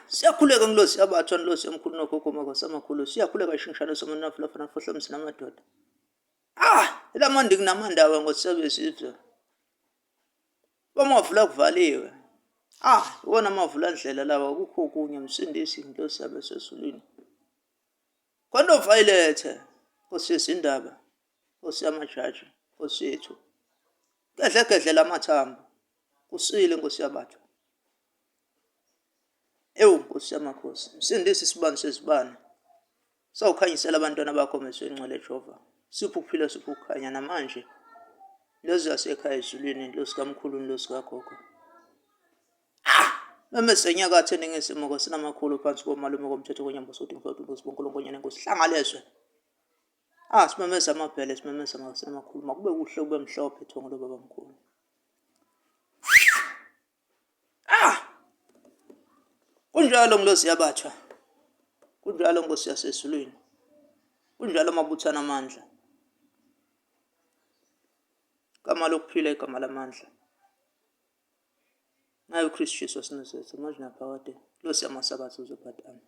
Siyakhuleka ngilosi yabathwa ngilosi emkhulu nogogo makhosi amakhulu. Siyakhuleka ishingishane somanafulafana fohla umsina amadoda. Elamandi kunamandawo ngosebesizwe. Bamavula kuvaliwe. Iwona amavula ndlela lawa akukho okunye msindisi inkosi yabe sesulwini. Khona ovayilethe Nkosi yezindaba, Nkosi yamajaji, Nkosi yethu. Gedle lamathambo. Kusile Nkosi yabathwa. Nkosi yamakhosi. Msindisi isibani sezibane. Sawukhanyisela abantwana bakho meso engcwele Jehova. Sipho ukuphila sipho ukukhanya namanje. Lozi yasekhaya ezulwini, losi kamkhulu losi kagogo. Memesenyakathe ningesimo Nkosi namakhulu phansi komalume komthetho kwenyambo sothi ngifothu Nkosi bonkulunkulu Nkosi hlangalezwe. Simemeza amabhele simemeza Nkosi namakhulu makube kuhle kube mhlophe thongo lobaba mkhulu. Kunjalo ngilosi yabathwa. Kunjalo Nkosi yasezulwini. Kunjalo mabuthana amandla. Igama lokuphila igama lamandla. Nayo uKristu Jesu sinosethu manje naphakade. Nkosi yamasabatha uzobhadana.